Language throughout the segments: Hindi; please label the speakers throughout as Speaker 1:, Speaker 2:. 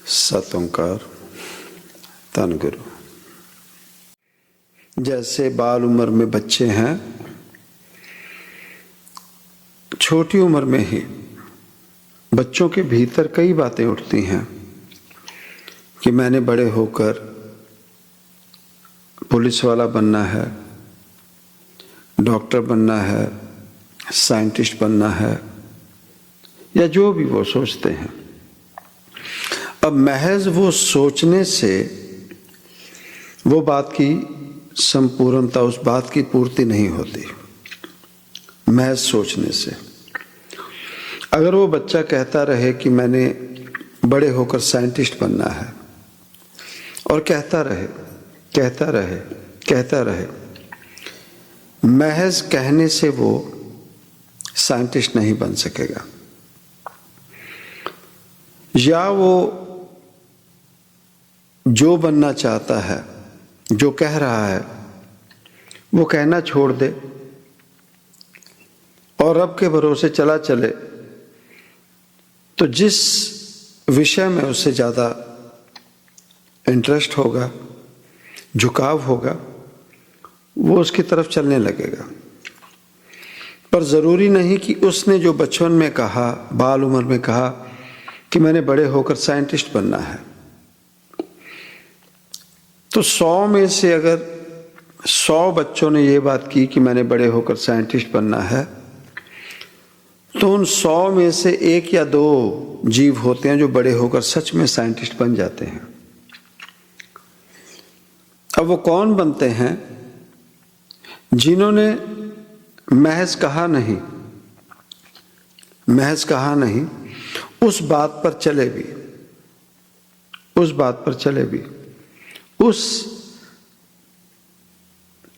Speaker 1: सत ओंकार धन गुरु। जैसे बाल उम्र में बच्चे हैं, छोटी उम्र में ही बच्चों के भीतर कई बातें उठती हैं कि मैंने बड़े होकर पुलिस वाला बनना है, डॉक्टर बनना है, साइंटिस्ट बनना है, या जो भी वो सोचते हैं। अब महज वो सोचने से वो बात की संपूर्णता, उस बात की पूर्ति नहीं होती। महज सोचने से अगर वो बच्चा कहता रहे कि मैंने बड़े होकर साइंटिस्ट बनना है, और कहता रहे, महज कहने से वो साइंटिस्ट नहीं बन सकेगा। या वो जो बनना चाहता है, जो कह रहा है, वो कहना छोड़ दे और रब के भरोसे चला चले, तो जिस विषय में उससे ज़्यादा इंटरेस्ट होगा, झुकाव होगा, वो उसकी तरफ चलने लगेगा। पर ज़रूरी नहीं कि उसने जो बचपन में कहा, बाल उम्र में कहा कि मैंने बड़े होकर साइंटिस्ट बनना है, तो 100 में से अगर 100 बच्चों ने ये बात की कि मैंने बड़े होकर साइंटिस्ट बनना है, तो उन 100 में से 1 या 2 जीव होते हैं जो बड़े होकर सच में साइंटिस्ट बन जाते हैं। अब वो कौन बनते हैं? जिन्होंने महज कहा नहीं, उस बात पर चले भी, उस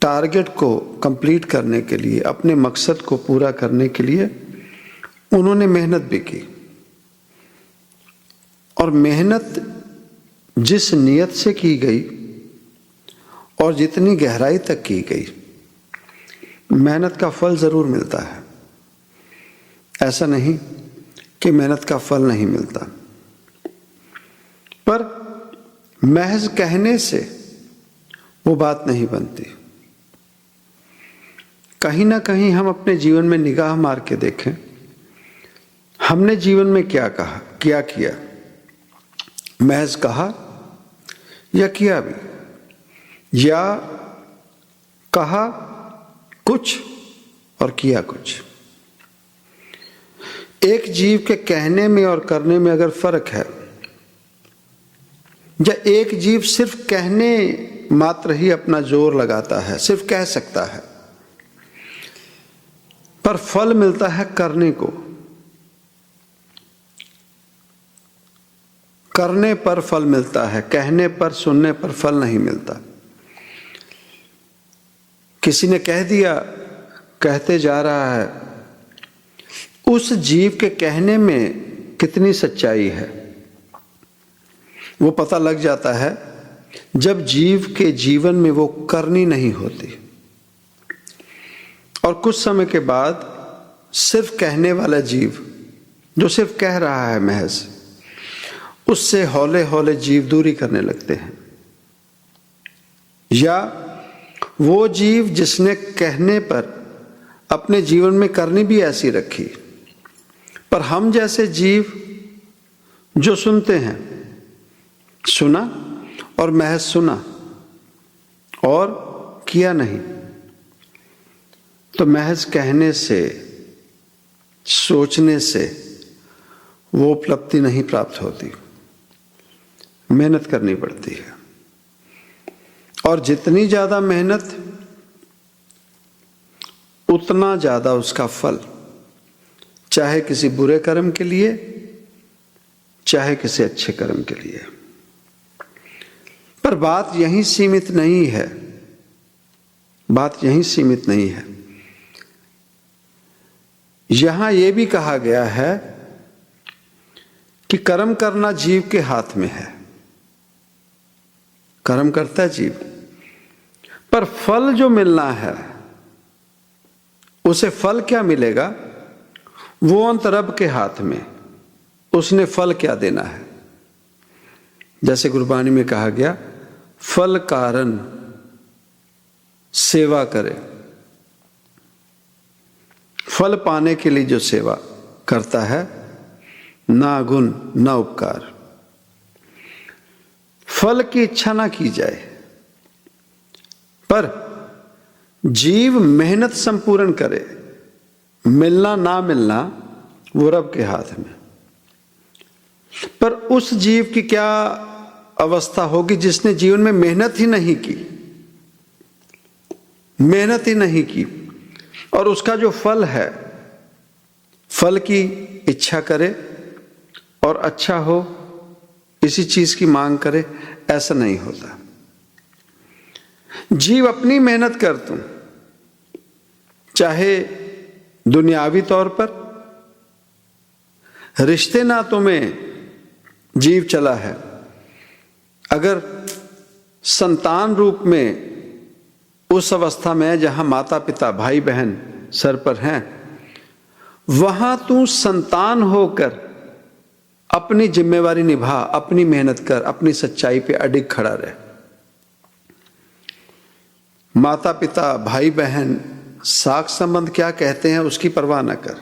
Speaker 1: टारगेट को कंप्लीट करने के लिए, अपने मकसद को पूरा करने के लिए उन्होंने मेहनत भी की। और मेहनत जिस नियत से की गई और जितनी गहराई तक की गई, मेहनत का फल जरूर मिलता है। ऐसा नहीं कि मेहनत का फल नहीं मिलता, पर महज कहने से वो बात नहीं बनती। कहीं ना कहीं हम अपने जीवन में निगाह मार के देखें, हमने जीवन में क्या कहा, क्या किया। महज कहा या किया भी, या कहा कुछ और किया कुछ। एक जीव के कहने में और करने में अगर फर्क है, या एक जीव सिर्फ कहने मात्र ही अपना जोर लगाता है, सिर्फ कह सकता है, पर फल मिलता है करने को। करने पर फल मिलता है, कहने पर, सुनने पर फल नहीं मिलता। किसी ने कह दिया, कहते जा रहा है, उस जीव के कहने में कितनी सच्चाई है वो पता लग जाता है जब जीव के जीवन में वो करनी नहीं होती। और कुछ समय के बाद सिर्फ कहने वाला जीव, जो सिर्फ कह रहा है महज, उससे हौले हौले जीव दूरी करने लगते हैं। या वो जीव जिसने कहने पर अपने जीवन में करनी भी ऐसी रखी, पर हम जैसे जीव जो सुनते हैं, सुना और महज सुना और किया नहीं, तो महज कहने से, सोचने से वो उपलब्धि नहीं प्राप्त होती। मेहनत करनी पड़ती है, और जितनी ज्यादा मेहनत उतना ज्यादा उसका फल, चाहे किसी बुरे कर्म के लिए, चाहे किसी अच्छे कर्म के लिए। पर बात यहीं सीमित नहीं है, यहां यह भी कहा गया है कि कर्म करना जीव के हाथ में है। कर्म करता है जीव, पर फल जो मिलना है, उसे फल क्या मिलेगा, वो अंतरब के हाथ में। उसने फल क्या देना है। जैसे गुरबाणी में कहा गया, फल कारण सेवा करे। फल पाने के लिए जो सेवा करता है, ना गुण ना उपकार। फल की इच्छा ना की जाए, पर जीव मेहनत संपूर्ण करे। मिलना ना मिलना वो रब के हाथ में। पर उस जीव की क्या अवस्था होगी जिसने जीवन में मेहनत ही नहीं की, मेहनत ही नहीं की, और उसका जो फल है, फल की इच्छा करे और अच्छा हो, इसी चीज की मांग करे, ऐसा नहीं होता। जीव अपनी मेहनत कर तुम, चाहे दुनियावी तौर पर, रिश्ते नातों में जीव चला है, अगर संतान रूप में उस अवस्था में जहां माता पिता भाई बहन सर पर हैं, वहां तू संतान होकर अपनी जिम्मेवारी निभा, अपनी मेहनत कर, अपनी सच्चाई पे अडिग खड़ा रहे। माता पिता भाई बहन साख संबंध क्या कहते हैं उसकी परवाह न कर।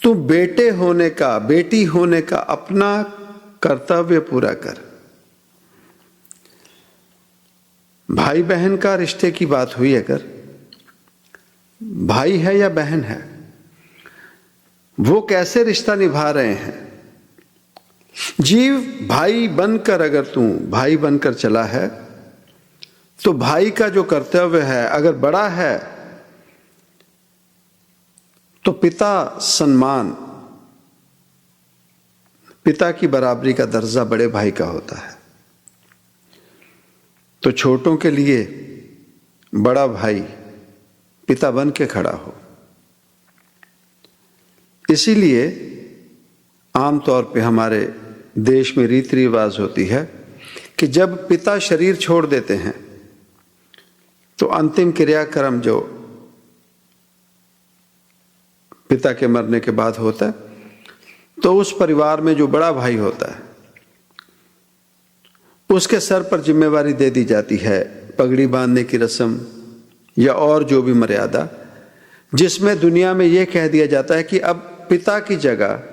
Speaker 1: तू बेटे होने का, बेटी होने का अपना कर्तव्य पूरा कर। भाई बहन का रिश्ते की बात हुई, अगर भाई है या बहन है, वो कैसे रिश्ता निभा रहे हैं। जीव भाई बनकर, अगर तू भाई बनकर चला है तो भाई का जो कर्तव्य है, अगर बड़ा है तो पिता सम्मान, पिता की बराबरी का दर्जा बड़े भाई का होता है। तो छोटों के लिए बड़ा भाई पिता बन के खड़ा हो। इसीलिए आमतौर पे हमारे देश में रीति रिवाज होती है कि जब पिता शरीर छोड़ देते हैं तो अंतिम क्रियाक्रम जो पिता के मरने के बाद होता है, तो उस परिवार में जो बड़ा भाई होता है उसके सर पर जिम्मेवारी दे दी जाती है, पगड़ी बांधने की रस्म या और जो भी मर्यादा, जिसमें दुनिया में यह कह दिया जाता है कि अब पिता की जगह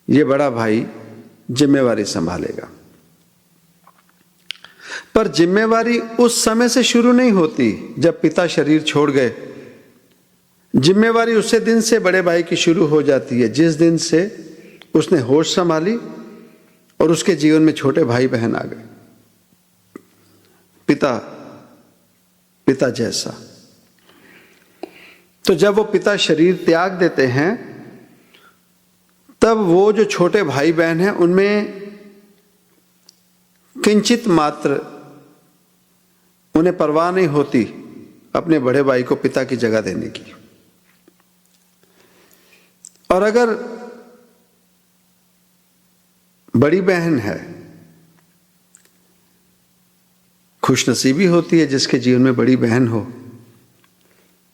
Speaker 1: ये बड़ा भाई जिम्मेवारी संभालेगा। पर जिम्मेवारी उस समय से शुरू नहीं होती जब पिता शरीर छोड़ गए। जिम्मेवारी उसी दिन से बड़े भाई की शुरू हो जाती है जिस दिन से उसने होश संभाली और उसके जीवन में छोटे भाई बहन आ गए। पिता जैसा। तो जब वो पिता शरीर त्याग देते हैं, तब वो जो छोटे भाई बहन हैं उनमें किंचित मात्र उन्हें परवाह नहीं होती अपने बड़े भाई को पिता की जगह देने की। और अगर बड़ी बहन है, खुशनसीबी होती है जिसके जीवन में बड़ी बहन हो।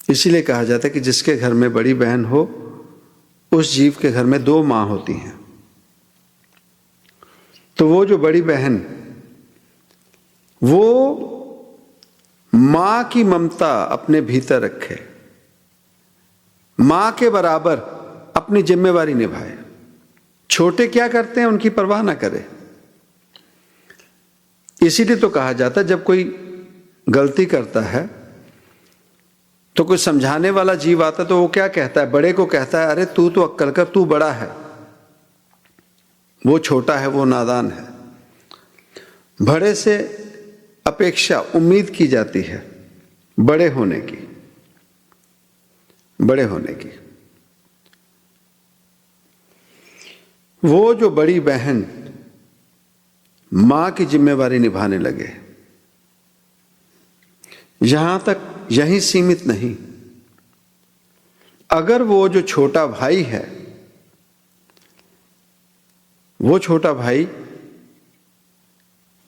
Speaker 1: इसीलिए कहा जाता है कि जिसके घर में बड़ी बहन हो उस जीव के घर में 2 मां होती हैं। तो वो जो बड़ी बहन, वो मां की ममता अपने भीतर रखे, मां के बराबर अपनी जिम्मेवारी निभाए। छोटे क्या करते हैं उनकी परवाह ना करे। इसीलिए तो कहा जाता है जब कोई गलती करता है तो कोई समझाने वाला जीव आता है तो वो क्या कहता है, बड़े को कहता है, अरे तू तो अक्कल कर, तू बड़ा है, वो छोटा है, वो नादान है। बड़े से अपेक्षा उम्मीद की जाती है बड़े होने की। वो जो बड़ी बहन मां की जिम्मेवारी निभाने लगे, यहां तक यहीं सीमित नहीं, अगर वो जो छोटा भाई है, वो छोटा भाई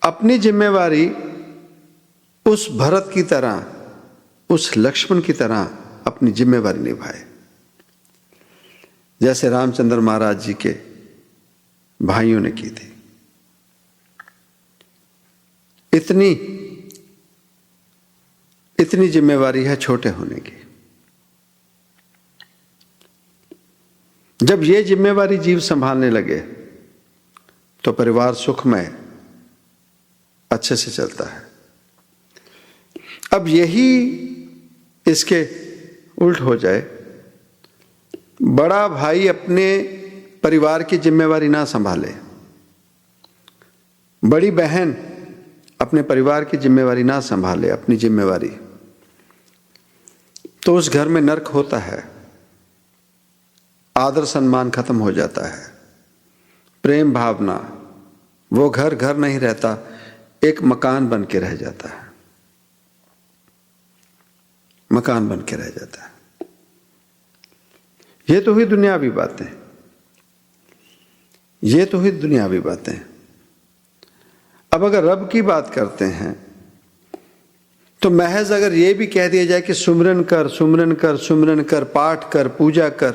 Speaker 1: अपनी जिम्मेवारी उस भरत की तरह, उस लक्ष्मण की तरह अपनी जिम्मेवारी निभाए, जैसे रामचंद्र महाराज जी के भाइयों ने की थी। इतनी इतनी जिम्मेवारी है छोटे होने की। जब ये जिम्मेवारी जीव संभालने लगे तो परिवार सुखमय अच्छे से चलता है। अब यही इसके उल्ट हो जाए, बड़ा भाई अपने परिवार की जिम्मेवारी ना संभाले, बड़ी बहन अपने परिवार की जिम्मेवारी ना संभाले, अपनी जिम्मेवारी, तो उस घर में नर्क होता है। आदर सम्मान खत्म हो जाता है, प्रेम भावना, वो घर घर नहीं रहता, एक मकान बन के रह जाता है, मकान बन के रह जाता है। ये तो हुई दुनियावी बातें, ये तो हुई दुनियावी बातें। अब अगर रब की बात करते हैं तो महज अगर ये भी कह दिया जाए कि सुमरन कर, सुमरन कर, सुमरन कर, पाठ कर, पूजा कर,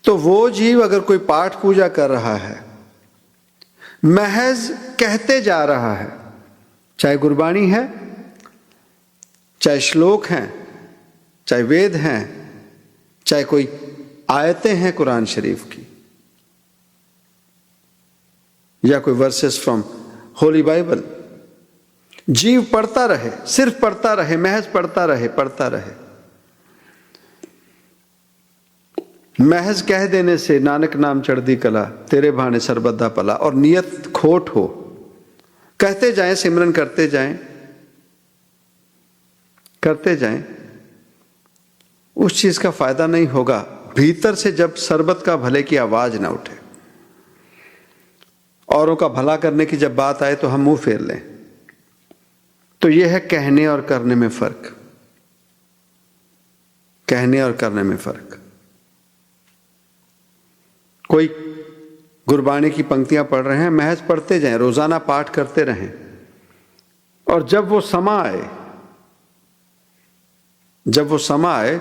Speaker 1: तो वो जीव अगर कोई पाठ पूजा कर रहा है, महज कहते जा रहा है, चाहे गुरबाणी है, चाहे श्लोक हैं, चाहे वेद हैं, चाहे कोई आयतें हैं कुरान शरीफ की, या कोई वर्सेस फ्रॉम होली बाइबल, जीव पढ़ता रहे, सिर्फ पढ़ता रहे, महज पढ़ता रहे, पढ़ता रहे। महज कह देने से नानक नाम चढ़दी कला, तेरे भाने सरबद्दा पला, और नियत खोट हो, कहते जाएं, सिमरन करते जाएं, करते जाएं, उस चीज का फायदा नहीं होगा भीतर से जब सरबत का भले की आवाज ना उठे। औरों का भला करने की जब बात आए तो हम मुंह फेर लें। तो यह है कहने और करने में फर्क, कहने और करने में फर्क। कोई गुरबाणी की पंक्तियां पढ़ रहे हैं, महज पढ़ते जाएं, रोजाना पाठ करते रहें, और जब वो समा आए, जब वो समा आए,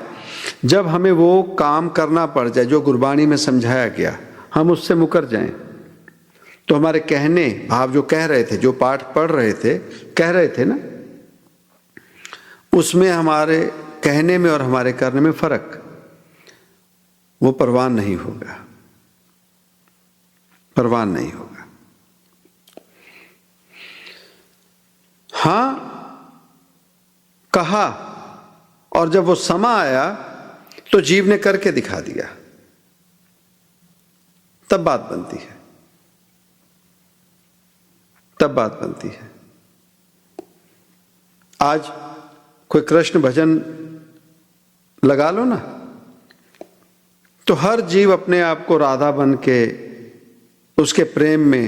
Speaker 1: जब हमें वो काम करना पड़ जाए जो गुरबाणी में समझाया गया, हम उससे मुकर जाएं, तो हमारे कहने, आप जो कह रहे थे, जो पाठ पढ़ रहे थे, कह रहे थे ना, उसमें हमारे कहने में और हमारे करने में फर्क, वो परवान नहीं होगा, परवान नहीं होगा। हां कहा, और जब वो समा आया तो जीव ने करके दिखा दिया, तब बात बनती है, तब बात बनती है। आज कोई कृष्ण भजन लगा लो ना, तो हर जीव अपने आप को राधा बन के उसके प्रेम में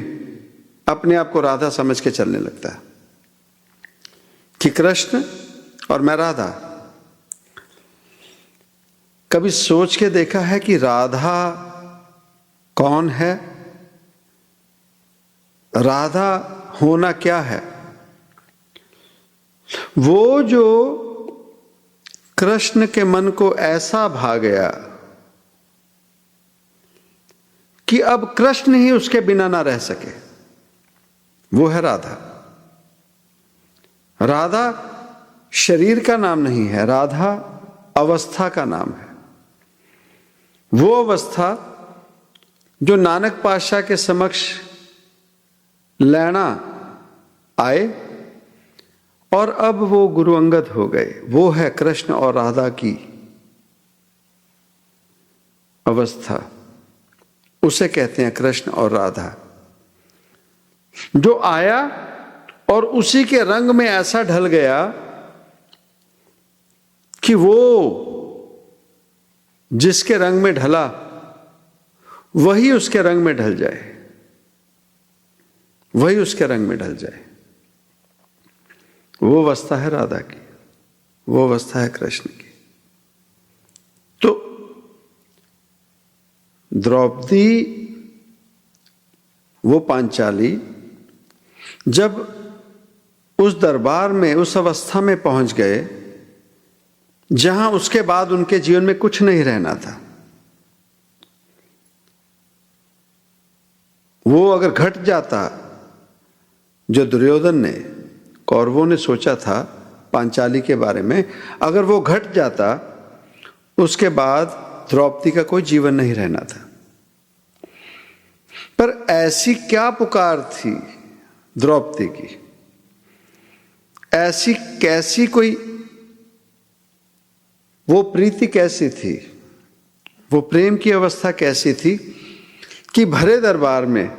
Speaker 1: अपने आप को राधा समझ के चलने लगता है कि कृष्ण और मैं राधा। कभी सोच के देखा है कि राधा कौन है? राधा होना क्या है? वो जो कृष्ण के मन को ऐसा भा गया कि अब कृष्ण ही उसके बिना ना रह सके, वो है राधा। राधा शरीर का नाम नहीं है, राधा अवस्था का नाम है। वो अवस्था जो नानक पातशाह के समक्ष लेना आए और अब वो गुरु अंगद हो गए, वो है कृष्ण और राधा की अवस्था। उसे कहते हैं कृष्ण और राधा। जो आया और उसी के रंग में ऐसा ढल गया कि वो जिसके रंग में ढला वही उसके रंग में ढल जाए, वही उसके रंग में ढल जाए। वो अवस्था है राधा की, वो अवस्था है कृष्ण की। तो द्रौपदी, वो पांचाली जब उस दरबार में, उस अवस्था में पहुंच गए जहां उसके बाद उनके जीवन में कुछ नहीं रहना था, वो अगर घट जाता जो दुर्योधन ने, कौरवों ने सोचा था पांचाली के बारे में, अगर वो घट जाता उसके बाद द्रौपदी का कोई जीवन नहीं रहना था। पर ऐसी क्या पुकार थी द्रौपदी की, ऐसी कैसी कोई वो प्रीति कैसी थी, वो प्रेम की अवस्था कैसी थी कि भरे दरबार में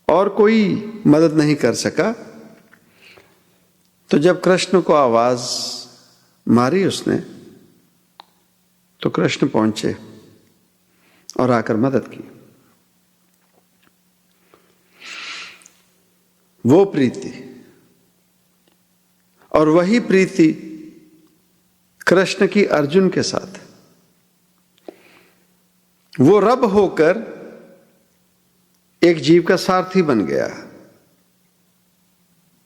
Speaker 1: और कोई मदद नहीं कर सका। तो जब कृष्ण को आवाज मारी उसने, तो कृष्ण पहुंचे और आकर मदद की। वो प्रीति और वही प्रीति कृष्ण की अर्जुन के साथ, वो रब होकर एक जीव का सारथी बन गया,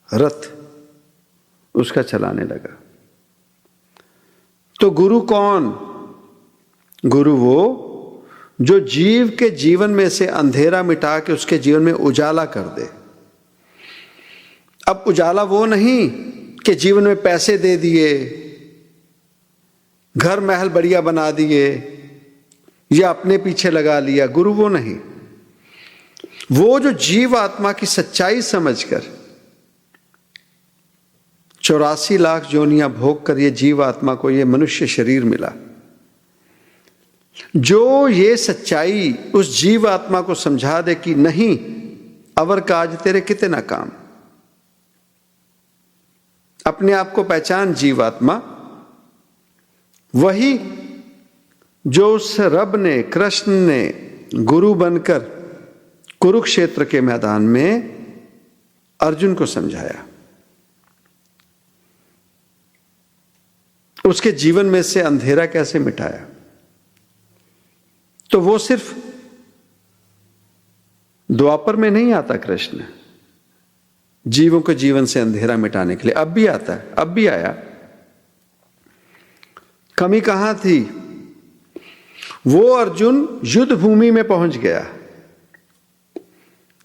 Speaker 1: रथ उसका चलाने लगा। तो गुरु कौन? गुरु वो जो जीव के जीवन में से अंधेरा मिटा के उसके जीवन में उजाला कर दे। अब उजाला वो नहीं कि जीवन में पैसे दे दिए, घर महल बढ़िया बना दिए या अपने पीछे लगा लिया। गुरु वो नहीं, वो जो जीव आत्मा की सच्चाई समझकर 84 लाख जोनियां भोग कर ये जीव आत्मा को ये मनुष्य शरीर मिला, जो ये सच्चाई उस जीव आत्मा को समझा दे कि नहीं, अवर काज तेरे कितना काम, अपने आप को पहचान जीवात्मा। वही जो उस रब ने, कृष्ण ने गुरु बनकर कुरुक्षेत्र के मैदान में अर्जुन को समझाया, उसके जीवन में से अंधेरा कैसे मिटाया। तो वो सिर्फ द्वापर में नहीं आता कृष्ण जीवों के जीवन से अंधेरा मिटाने के लिए, अब भी आता है, अब भी आया। कमी कहां थी? वो अर्जुन युद्ध भूमि में पहुंच गया,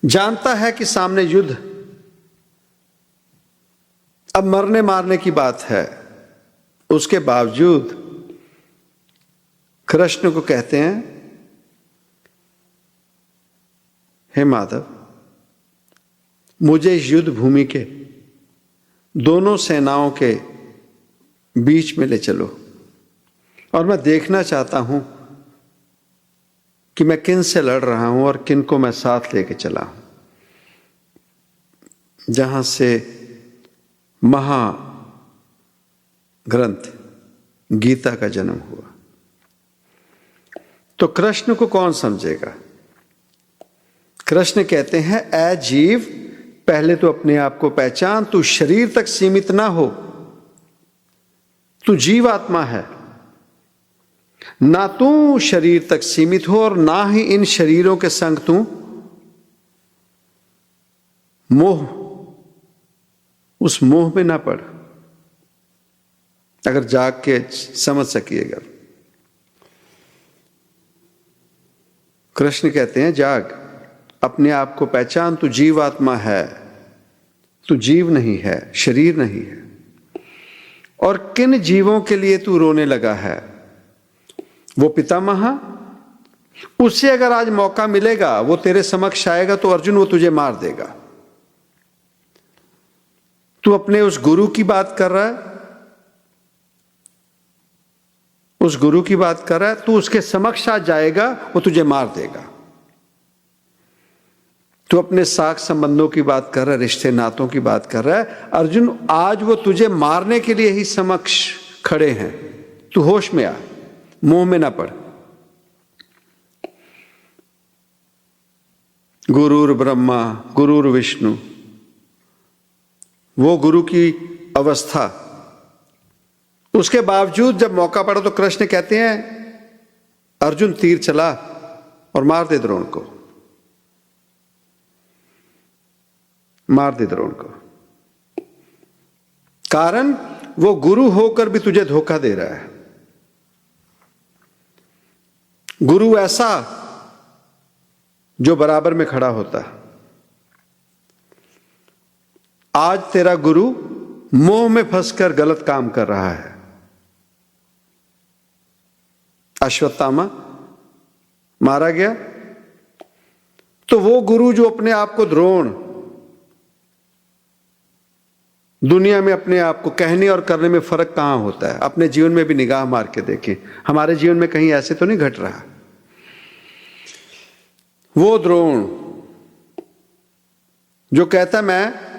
Speaker 1: जानता है कि सामने युद्ध, अब मरने मारने की बात है। उसके बावजूद कृष्ण को कहते हैं, हे माधव, मुझे इस युद्ध भूमि के दोनों सेनाओं के बीच में ले चलो और मैं देखना चाहता हूं कि मैं किन से लड़ रहा हूं और किन को मैं साथ लेके चला हूं। जहां से महाग्रंथ गीता का जन्म हुआ। तो कृष्ण को कौन समझेगा? कृष्ण कहते हैं, ऐ जीव, पहले तो अपने आप को पहचान, तू शरीर तक सीमित ना हो, तू जीव आत्मा है। ना तू शरीर तक सीमित हो और ना ही इन शरीरों के संग तू उस मोह में ना पड़। अगर जाग के समझ सकिएगा, कृष्ण कहते हैं, जाग, अपने आप को पहचान, तू जीव आत्मा है, तू जीव नहीं है, शरीर नहीं है। और किन जीवों के लिए तू रोने लगा है? वो पितामह, उससे अगर आज मौका मिलेगा, वो तेरे समक्ष आएगा तो अर्जुन वो तुझे मार देगा। तू अपने उस गुरु की बात कर रहा है, उस गुरु की बात कर रहा है, तू उसके समक्ष आ जाएगा, वो तुझे मार देगा। तू अपने साख संबंधों की बात कर रहा है, रिश्ते नातों की बात कर रहा है, अर्जुन आज वो तुझे मारने के लिए ही समक्ष खड़े हैं। तू होश में आ, मोह में ना पड़। गुरुर ब्रह्मा गुरुर विष्णु, वो गुरु की अवस्था। उसके बावजूद जब मौका पड़ा तो कृष्ण कहते हैं, अर्जुन तीर चला और मार दे द्रोण को, मार दे द्रोण को। कारण वो गुरु होकर भी तुझे धोखा दे रहा है। गुरु ऐसा जो बराबर में खड़ा होता है। आज तेरा गुरु मोह में फंसकर गलत काम कर रहा है। अश्वत्थामा मारा गया तो वो गुरु जो अपने आप को द्रोण, दुनिया में अपने आप को कहने और करने में फर्क कहां होता है? अपने जीवन में भी निगाह मार के देखें, हमारे जीवन में कहीं ऐसे तो नहीं घट रहा। वो द्रोण जो कहता मैं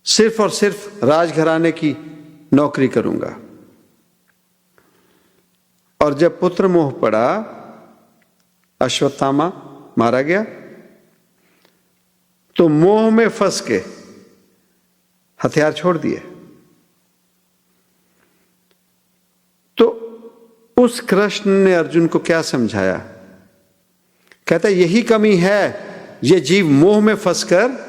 Speaker 1: सिर्फ और सिर्फ राजघराने की नौकरी करूंगा, और जब पुत्र मोह पड़ा, अश्वत्थामा मारा गया, तो मोह में फंस के हथियार छोड़ दिए। तो उस कृष्ण ने अर्जुन को क्या समझाया? कहता है यही कमी है, ये जीव मोह में फंसकर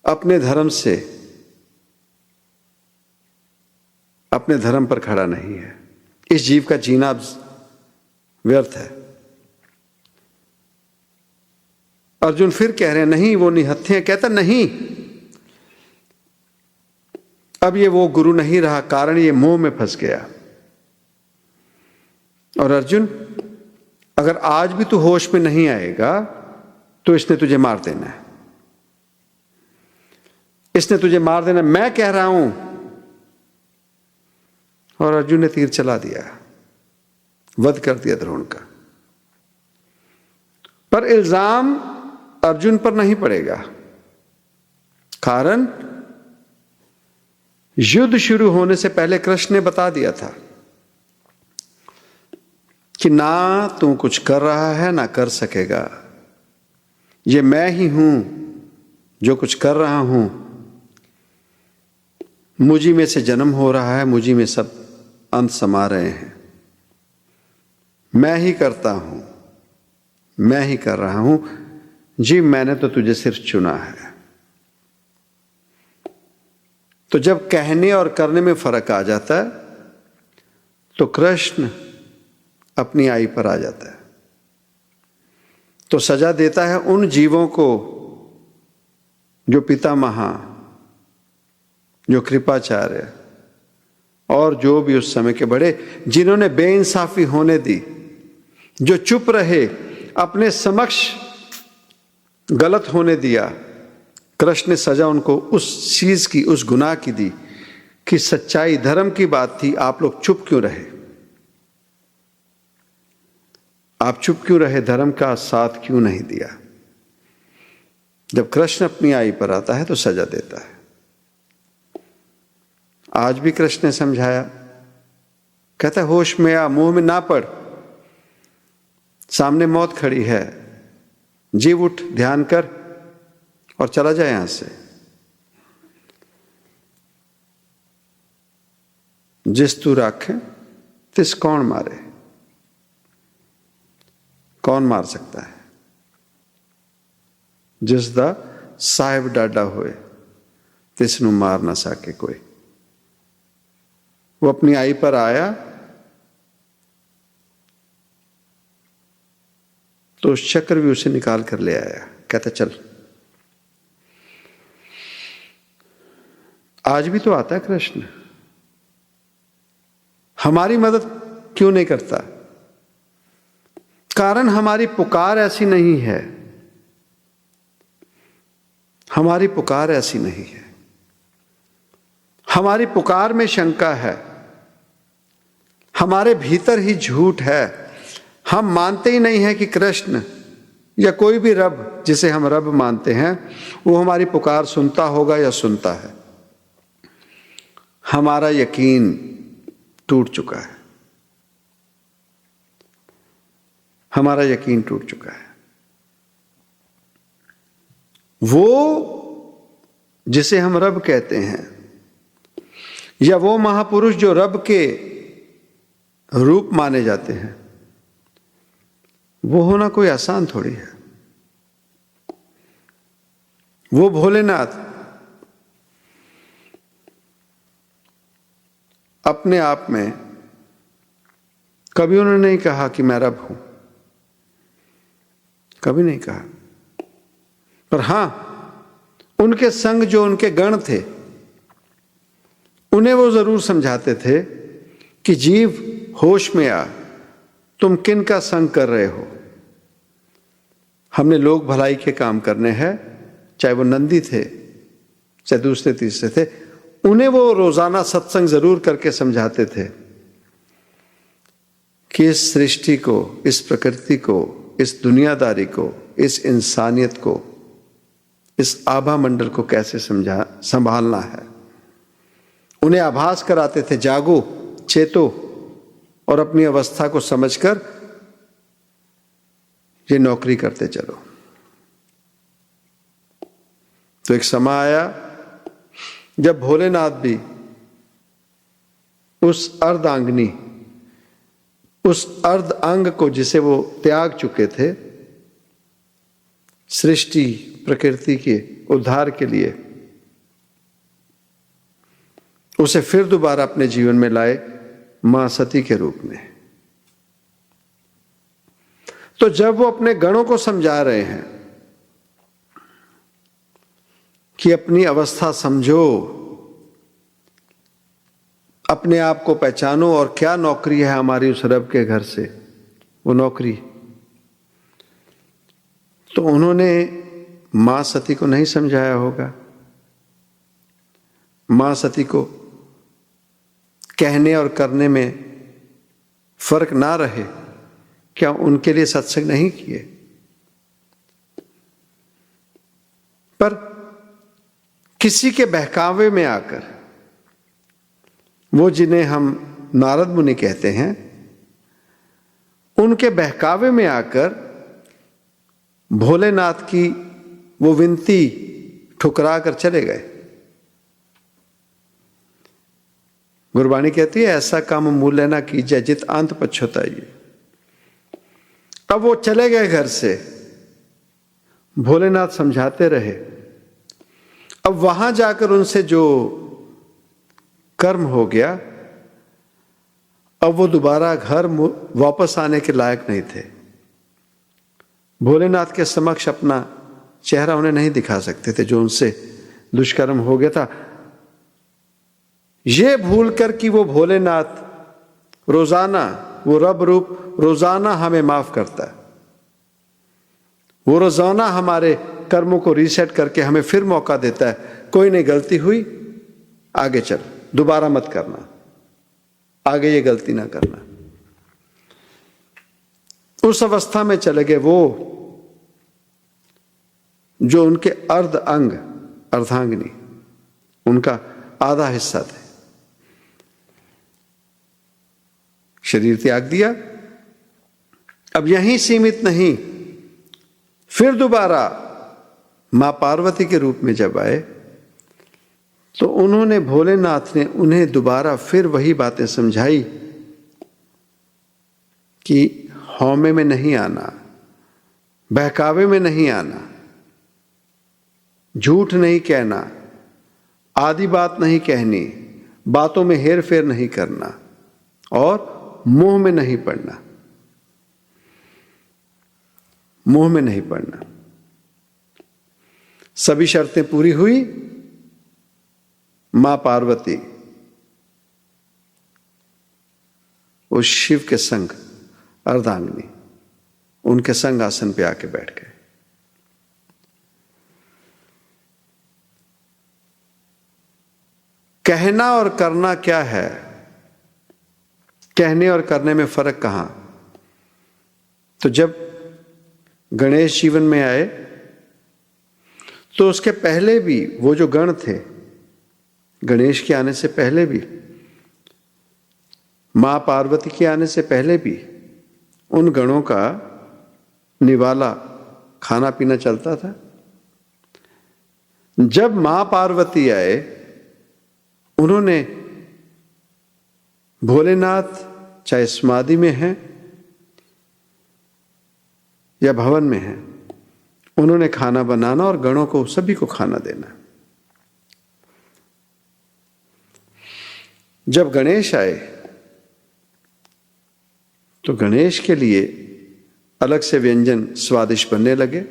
Speaker 1: अपने धर्म से, अपने धर्म पर खड़ा नहीं है। इस जीव का जीना व्यर्थ है। अर्जुन फिर कह रहे हैं नहीं वो निहत्थे हैं। कहता नहीं, अब ये वो गुरु नहीं रहा, कारण ये मोह में फंस गया। और अर्जुन, अगर आज भी तू होश में नहीं आएगा तो इसने तुझे मार देना है, इसने तुझे मार देना, मैं कह रहा हूं। और अर्जुन ने तीर चला दिया, वध कर दिया द्रोण का। पर इल्जाम अर्जुन पर नहीं पड़ेगा, कारण युद्ध शुरू होने से पहले कृष्ण ने बता दिया था कि ना तू कुछ कर रहा है ना कर सकेगा, ये मैं ही हूं जो कुछ कर रहा हूं, मुझी में से जन्म हो रहा है, मुझी में सब अंत समा रहे हैं, मैं ही करता हूं, मैं ही कर रहा हूं, जी मैंने तो तुझे सिर्फ चुना है। तो जब कहने और करने में फर्क आ जाता है तो कृष्ण अपनी आई पर आ जाता है, तो सजा देता है उन जीवों को जो पितामह, जो कृपाचार्य और जो भी उस समय के बड़े, जिन्होंने बेइंसाफी होने दी, जो चुप रहे, अपने समक्ष गलत होने दिया, कृष्ण ने सजा उनको उस चीज की, उस गुनाह की दी कि सच्चाई धर्म की बात थी, आप लोग चुप क्यों रहे? आप चुप क्यों रहे? धर्म का साथ क्यों नहीं दिया? जब कृष्ण अपनी आई पर आता है तो सजा देता है। आज भी कृष्ण ने समझाया, कहता है होश में आ, मुंह में ना पड़, सामने मौत खड़ी है, जीव उठ, ध्यान कर और चला जाए यहां से। जिस तू राखे तिस कौन मारे? कौन मार सकता है? जिस दा साहिब डाडा होए तिस नू मार ना सके कोई। वो अपनी आई पर आया तो उस चक्र भी उसे निकाल कर ले आया, कहता चल। आज भी तो आता है कृष्ण, हमारी मदद क्यों नहीं करता? कारण हमारी पुकार ऐसी नहीं है, हमारी पुकार ऐसी नहीं है, हमारी पुकार में शंका है, हमारे भीतर ही झूठ है। हम मानते ही नहीं है कि कृष्ण या कोई भी रब जिसे हम रब मानते हैं वो हमारी पुकार सुनता होगा या सुनता है। हमारा यकीन टूट चुका है, हमारा यकीन टूट चुका है। वो जिसे हम रब कहते हैं या वो महापुरुष जो रब के रूप माने जाते हैं, वो होना कोई आसान थोड़ी है। वो भोलेनाथ अपने आप में कभी उन्होंने नहीं कहा कि मैं रब हूं, कभी नहीं कहा। पर हां, उनके संग जो उनके गण थे, उन्हें वो जरूर समझाते थे कि जीव होश में आ, तुम किन का संग कर रहे हो। हमने लोक भलाई के काम करने हैं, चाहे वो नंदी थे, चाहे दूसरे तीसरे थे, उन्हें वो रोजाना सत्संग जरूर करके समझाते थे कि इस सृष्टि को, इस प्रकृति को, इस दुनियादारी को, इस इंसानियत को, इस आभा मंडल को कैसे संभालना है। उन्हें आभास कराते थे, जागो, चेतो और अपनी अवस्था को समझकर ये नौकरी करते चलो। तो एक समय आया जब भोलेनाथ भी उस अर्धांगिनी, उस अर्ध अंग को जिसे वो त्याग चुके थे, सृष्टि प्रकृति के उद्धार के लिए, उसे फिर दोबारा अपने जीवन में लाए मां सती के रूप में। तो जब वो अपने गणों को समझा रहे हैं कि अपनी अवस्था समझो, अपने आप को पहचानो और क्या नौकरी है हमारी उस रब के घर से, वो नौकरी, तो उन्होंने मां सती को नहीं समझाया होगा। मां सती को कहने और करने में फर्क ना रहे, क्या उनके लिए सत्संग नहीं किए? पर किसी के बहकावे में आकर, वो जिन्हें हम नारद मुनि कहते हैं, उनके बहकावे में आकर भोलेनाथ की वो विनती ठुकरा कर चले गए। गुरबाणी कहती है, ऐसा काम मूल्य ना कीजिए जित अंत पछताइए। अब वो चले गए घर से, भोलेनाथ समझाते रहे। अब वहां जाकर उनसे जो कर्म हो गया, अब वो दोबारा घर वापस आने के लायक नहीं थे। भोलेनाथ के समक्ष अपना चेहरा उन्हें नहीं दिखा सकते थे, जो उनसे दुष्कर्म हो गया था। ये भूल कर कि वो भोलेनाथ रोजाना, वो रब रूप रोजाना हमें माफ करता है, वो रोजाना हमारे कर्मों को रीसेट करके हमें फिर मौका देता है। कोई नहीं, गलती हुई, आगे चल, दोबारा मत करना, आगे ये गलती ना करना। उस अवस्था में चले गए वो जो उनके अर्ध अंग, अर्धांगिनी, उनका आधा हिस्सा थे। शरीर त्याग दिया। अब यहीं सीमित नहीं, फिर दोबारा मां पार्वती के रूप में जब आए, तो उन्होंने, भोलेनाथ ने उन्हें दोबारा फिर वही बातें समझाई कि हौमे में नहीं आना, बहकावे में नहीं आना, झूठ नहीं कहना, आधी बात नहीं कहनी, बातों में हेर फेर नहीं करना और मोह में नहीं पड़ना, मोह में नहीं पड़ना। सभी शर्तें पूरी हुई। मां पार्वती उस शिव के संग, अर्धांगिनी, उनके संग आसन पे आके बैठ गए। कहना और करना क्या है? कहने और करने में फर्क कहां? तो जब गणेश जीवन में आए, तो उसके पहले भी वो जो गण थे, गणेश के आने से पहले भी, मां पार्वती के आने से पहले भी, उन गणों का निवाला, खाना पीना चलता था। जब मां पार्वती आए, उन्होंने भोलेनाथ चाहे समाधि में हैं या भवन में हैं, उन्होंने खाना बनाना और गणों को, सभी को खाना देना। जब गणेश आए, तो गणेश के लिए अलग से व्यंजन स्वादिष्ट बनने लगे।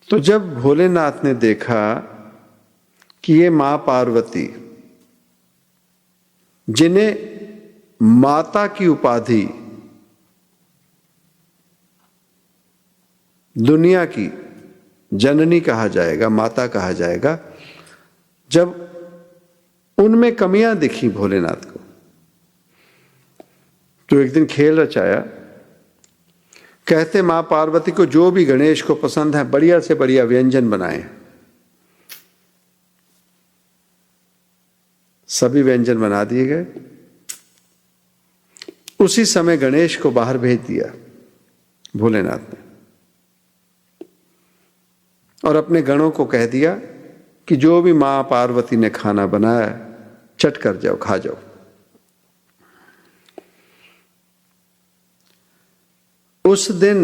Speaker 1: तो जब भोलेनाथ ने देखा कि ये मां पार्वती, जिन्हें माता की उपाधि दुनिया की जननी कहा जाएगा, माता कहा जाएगा, जब उनमें कमियां दिखी भोलेनाथ को, तो एक दिन खेल रचाया। कहते मां पार्वती को जो भी गणेश को पसंद है बढ़िया से बढ़िया व्यंजन बनाए। सभी व्यंजन बना दिए गए। उसी समय गणेश को बाहर भेज दिया भोलेनाथ ने, और अपने गणों को कह दिया कि जो भी मां पार्वती ने खाना बनाया चट कर जाओ, खा जाओ। उस दिन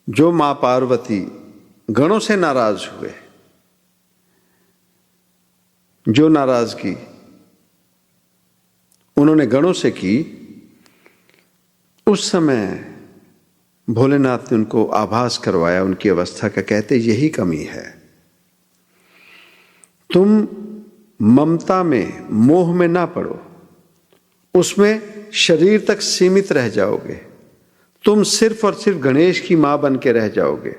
Speaker 1: जो मां पार्वती गणों से नाराज हुए, जो नाराजगी उन्होंने गणों से की, उस समय भोलेनाथ ने उनको आभास करवाया उनकी अवस्था का। कहते यही कमी है, तुम ममता में, मोह में ना पड़ो, उसमें शरीर तक सीमित रह जाओगे, तुम सिर्फ और सिर्फ गणेश की मां बन के रह जाओगे।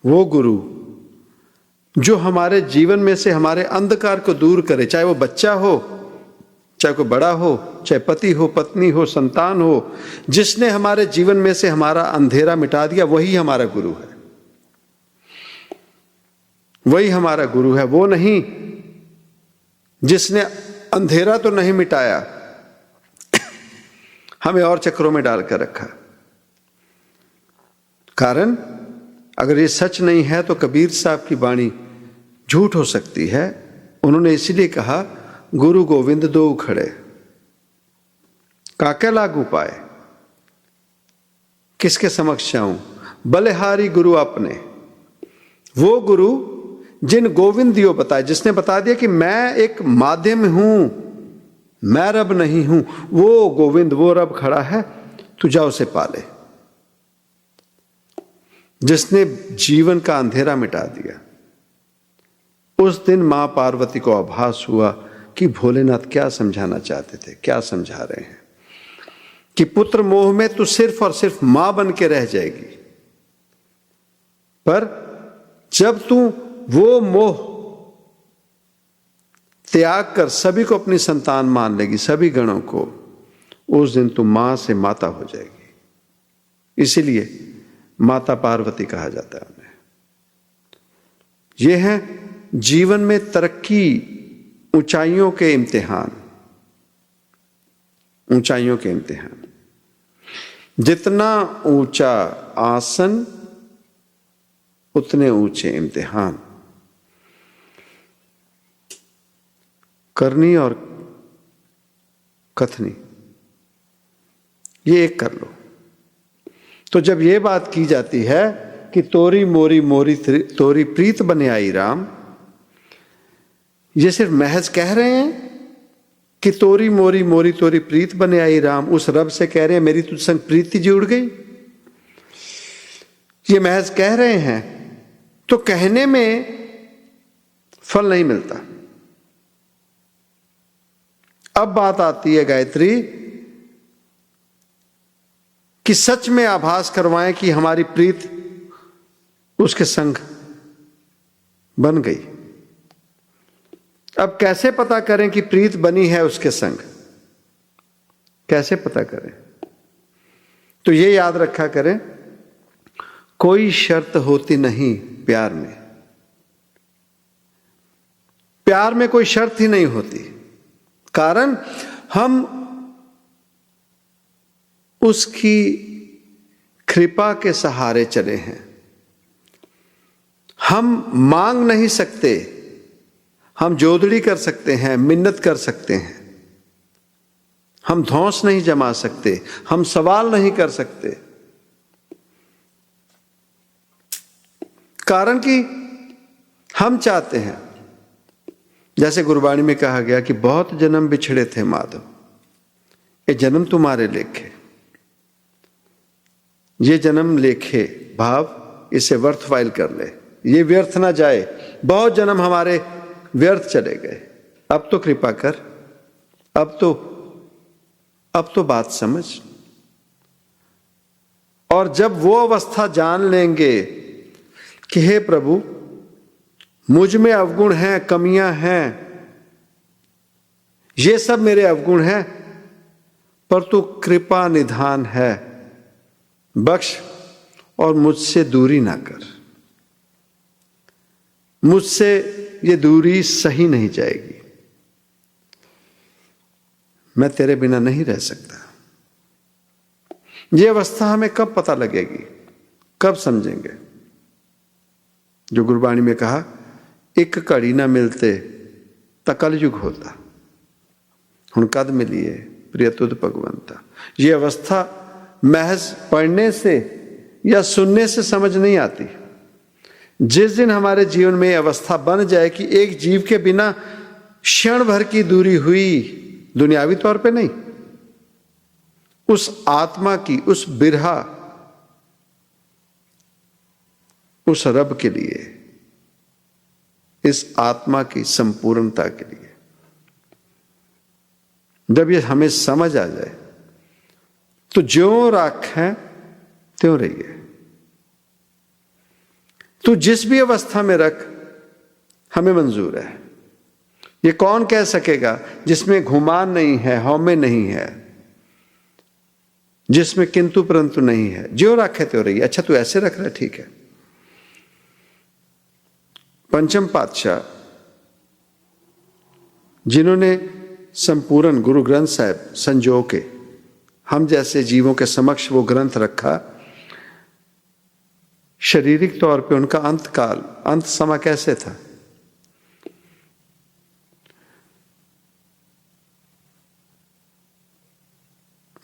Speaker 1: वो गुरु जो हमारे जीवन में से हमारे अंधकार को दूर करे, चाहे वो बच्चा हो, चाहे कोई बड़ा हो, चाहे पति हो, पत्नी हो, संतान हो, जिसने हमारे जीवन में से हमारा अंधेरा मिटा दिया, वही हमारा गुरु है। वही हमारा गुरु है, वो नहीं जिसने अंधेरा तो नहीं मिटाया, हमें और चक्रों में डालकर रखा। कारण अगर ये सच नहीं है तो कबीर साहब की वाणी झूठ हो सकती है। उन्होंने इसलिए कहा गुरु गोविंद दो खड़े, काके लागू पाए, किसके समक्ष जाऊं, बलिहारी गुरु अपने। वो गुरु जिन गोविंद दियो बताए, जिसने बता दिया कि मैं एक माध्यम हूं, मैं रब नहीं हूं, वो गोविंद, वो रब खड़ा है, तू जा उसे पाले। जिसने जीवन का अंधेरा मिटा दिया। उस दिन मां पार्वती को आभास हुआ कि भोलेनाथ क्या समझाना चाहते थे, क्या समझा रहे हैं, कि पुत्र मोह में तू सिर्फ और सिर्फ मां बन के रह जाएगी, पर जब तू वो मोह त्याग कर सभी को अपनी संतान मान लेगी, सभी गणों को, उस दिन तू मां से माता हो जाएगी। इसीलिए माता पार्वती कहा जाता है उन्हें। यह है जीवन में तरक्की, ऊंचाइयों के इम्तिहान, ऊंचाइयों के इम्तिहान। जितना ऊंचा आसन उतने ऊंचे इम्तिहान। करनी और कथनी ये एक कर लो। तो जब ये बात की जाती है कि तोरी मोरी मोरी तोरी प्रीत बने आई राम, ये सिर्फ महज कह रहे हैं कि तोरी मोरी मोरी तोरी प्रीत बने आई राम, उस रब से कह रहे हैं मेरी तुझ संग प्रीति जुड़ गई, ये महज कह रहे हैं, तो कहने में फल नहीं मिलता। अब बात आती है गायत्री कि सच में आभास करवाएं कि हमारी प्रीत उसके संग बन गई। अब कैसे पता करें कि प्रीत बनी है उसके संग, कैसे पता करें? तो ये याद रखा करें, कोई शर्त होती नहीं प्यार में। प्यार में कोई शर्त ही नहीं होती, कारण हम उसकी कृपा के सहारे चले हैं। हम मांग नहीं सकते, हम जोदड़ी कर सकते हैं, मिन्नत कर सकते हैं, हम धौंस नहीं जमा सकते, हम सवाल नहीं कर सकते, कारण कि हम चाहते हैं जैसे गुरबाणी में कहा गया कि बहुत जन्म बिछड़े थे माधव, ये जन्म तुम्हारे लेखे, ये जन्म लेखे भाव, इसे वर्थवाइल कर ले, ये व्यर्थ ना जाए। बहुत जन्म हमारे व्यर्थ चले गए, अब तो कृपा कर, अब तो बात समझ। और जब वो अवस्था जान लेंगे कि हे प्रभु मुझ में अवगुण हैं, कमियां हैं, ये सब मेरे अवगुण हैं, पर तू कृपा निधान है, बख्श और मुझसे दूरी ना कर, मुझसे ये दूरी सही नहीं जाएगी, मैं तेरे बिना नहीं रह सकता। ये अवस्था हमें कब पता लगेगी, कब समझेंगे? जो गुरबाणी में कहा, एक घड़ी ना मिलते तो कलयुग होता, हुण कद मिलिए प्रिय तुद भगवंता। ये अवस्था महज पढ़ने से या सुनने से समझ नहीं आती। जिस दिन हमारे जीवन में अवस्था बन जाए कि एक जीव के बिना क्षण भर की दूरी हुई, दुनियावी तौर पे नहीं, उस आत्मा की, उस बिरहा, उस रब के लिए, इस आत्मा की संपूर्णता के लिए, जब ये हमें समझ आ जाए तो ज्यों राखें त्यों रहिए। तू जिस भी अवस्था में रख, हमें मंजूर है। ये कौन कह सकेगा जिसमें घुमान नहीं है, हौमे नहीं है, जिसमें किंतु परंतु नहीं है। ज्यों राखे त्यों रहिए। अच्छा तू ऐसे रख रहा है, ठीक है। पंचम पातशाह जिन्होंने संपूर्ण गुरु ग्रंथ साहिब संजो के हम जैसे जीवों के समक्ष वो ग्रंथ रखा, शारीरिक तौर पे उनका अंत काल, अंत समय कैसे था?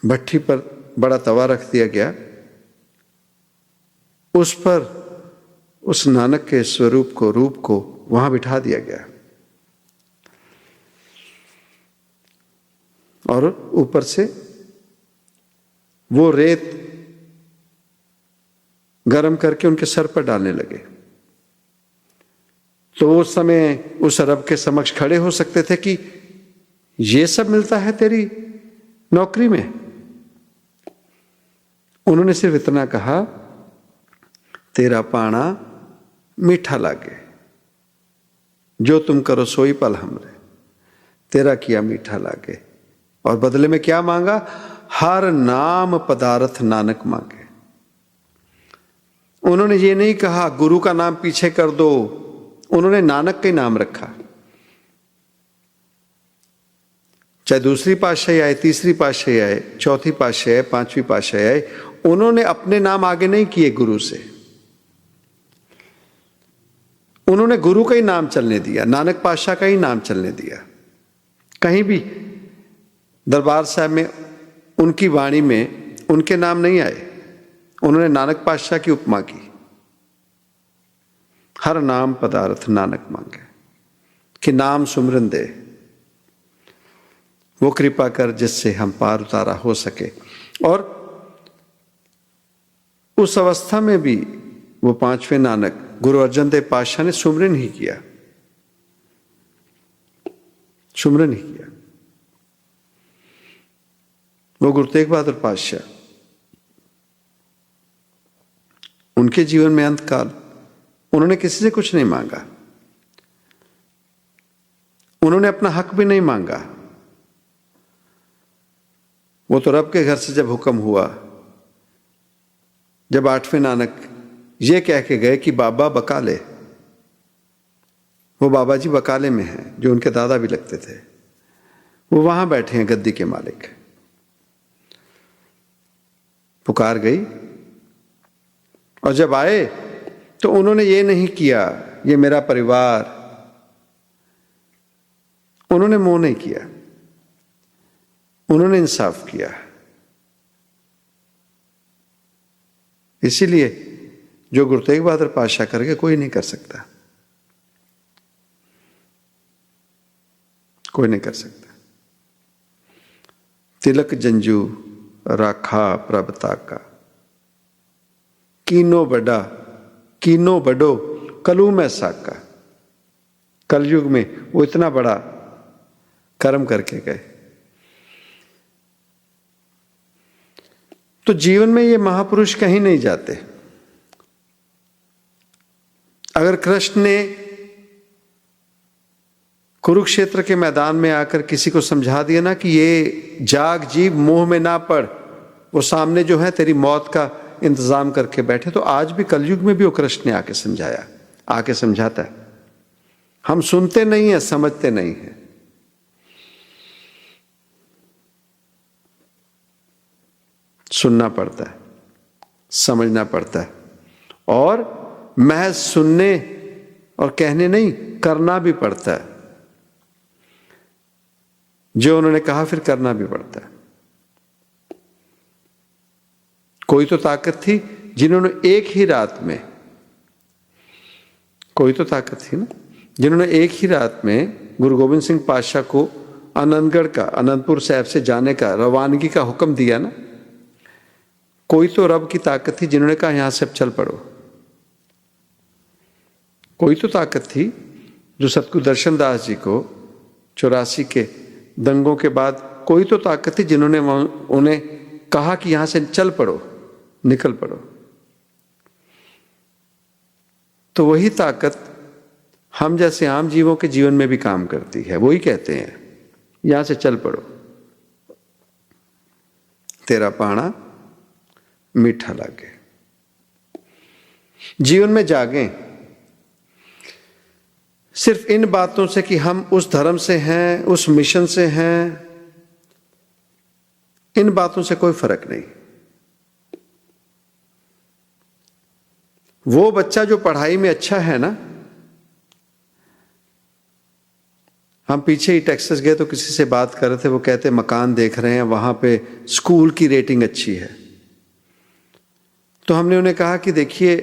Speaker 1: भट्ठी पर बड़ा तवा रख दिया गया, उस पर उस नानक के स्वरूप को, रूप को वहां बिठा दिया गया, और ऊपर से वो रेत गरम करके उनके सर पर डालने लगे। तो उस समय उस रब के समक्ष खड़े हो सकते थे कि ये सब मिलता है तेरी नौकरी में? उन्होंने सिर्फ इतना कहा, तेरा पाना मीठा लागे, जो तुम करो सोई पल हमरे, तेरा किया मीठा लागे। और बदले में क्या मांगा? हर नाम पदार्थ नानक मांगे। उन्होंने ये नहीं कहा गुरु का नाम पीछे कर दो, उन्होंने नानक का ही नाम रखा। चाहे दूसरी पातशाही आए, तीसरी पातशाही आए, चौथी पातशाही आए, पांचवी पातशाही आए, उन्होंने अपने नाम आगे नहीं किए गुरु से, उन्होंने गुरु का ही नाम चलने दिया, नानक पातशाह का ही नाम चलने दिया। कहीं भी दरबार साहब में उनकी वाणी में उनके नाम नहीं आए, उन्होंने नानक पातशाह की उपमा की, हर नाम पदार्थ नानक मांगे, कि नाम सुमरन दे, वो कृपा कर जिससे हम पार उतारा हो सके। और उस अवस्था में भी वो पांचवें नानक गुरु अर्जन देव पातशाह ने सुमरन ही किया, सुमरन ही किया। वो गुरु तेग बहादुर पातशाह, उनके जीवन में अंत काल उन्होंने किसी से कुछ नहीं मांगा, उन्होंने अपना हक भी नहीं मांगा। वो तो रब के घर से जब हुक्म हुआ, जब आठवें नानक ये कह के गए कि बाबा बकाले, वो बाबा जी बकाले में हैं, जो उनके दादा भी लगते थे, वो वहां बैठे हैं गद्दी के मालिक। पुकार गई, और जब आए तो उन्होंने ये नहीं किया ये मेरा परिवार, उन्होंने मोह नहीं किया, उन्होंने इंसाफ किया। इसीलिए जो गुरु तेग बहादुर पातशाह करके कोई नहीं कर सकता। कोई नहीं कर सकता। तिलक जंजू राखा प्रभता का, कीनो बड़ो कलू में साका। कलयुग में वो इतना बड़ा कर्म करके गए। तो जीवन में ये महापुरुष कहीं नहीं जाते। अगर कृष्ण ने कुरुक्षेत्र के मैदान में आकर किसी को समझा दिया ना कि ये जाग जीव, मोह में ना पड़, वो सामने जो है तेरी मौत का इंतजाम करके बैठे, तो आज भी कलयुग में भी वो कृष्ण ने आके समझाया, आके समझाता है। हम सुनते नहीं है, समझते नहीं है। सुनना पड़ता है, समझना पड़ता है, और महज सुनने और कहने नहीं, करना भी पड़ता है। जो उन्होंने कहा फिर करना भी पड़ता है। कोई तो ताकत थी जिन्होंने एक ही रात में, कोई तो ताकत थी ना जिन्होंने एक ही रात में गुरु गोविंद सिंह पातशाह को आनंदगढ़ का, आनंदपुर साहिब से जाने का, रवानगी का हुक्म दिया ना। कोई तो रब की ताकत थी जिन्होंने कहा यहां से अब चल पड़ो। कोई तो ताकत थी जो सतगुरु दर्शन दास जी को 84 के दंगों के बाद, कोई तो ताकत थी जिन्होंने उन्हें कहा कि यहां से चल पड़ो, निकल पड़ो। तो वही ताकत हम जैसे आम जीवों के जीवन में भी काम करती है। वही कहते हैं यहां से चल पड़ो, तेरा पाना मीठा लागे। जीवन में जागें सिर्फ इन बातों से कि हम उस धर्म से हैं, उस मिशन से हैं, इन बातों से कोई फर्क नहीं। वो बच्चा जो पढ़ाई में अच्छा है ना, हम पीछे ही टेक्सास गए तो किसी से बात कर रहे थे, वो कहते मकान देख रहे हैं, वहां पे स्कूल की रेटिंग अच्छी है। तो हमने उन्हें कहा कि देखिए,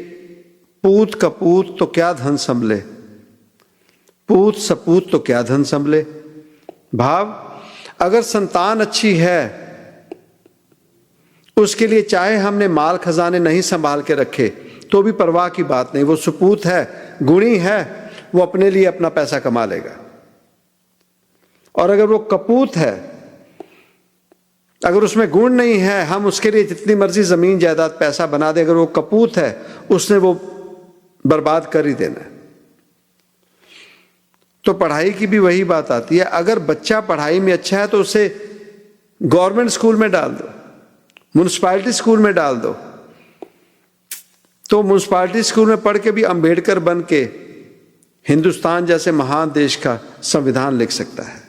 Speaker 1: पूत कपूत तो क्या धन संभले, पूत सपूत तो क्या धन संभले। भाव, अगर संतान अच्छी है उसके लिए चाहे हमने माल खजाने नहीं संभाल के रखे तो भी परवाह की बात नहीं। वो सपूत है, गुणी है, वो अपने लिए अपना पैसा कमा लेगा। और अगर वो कपूत है, अगर उसमें गुण नहीं है, हम उसके लिए जितनी मर्जी जमीन जायदाद पैसा बना दे, अगर वो कपूत है उसने वो बर्बाद कर ही देना है। तो पढ़ाई की भी वही बात आती है। अगर बच्चा पढ़ाई में अच्छा है तो उसे गवर्नमेंट स्कूल में डाल दो, म्युनिसिपैलिटी स्कूल में डाल दो। तो म्युनिसिपैलिटी स्कूल में पढ़ के भी अंबेडकर बन के हिंदुस्तान जैसे महान देश का संविधान लिख सकता है।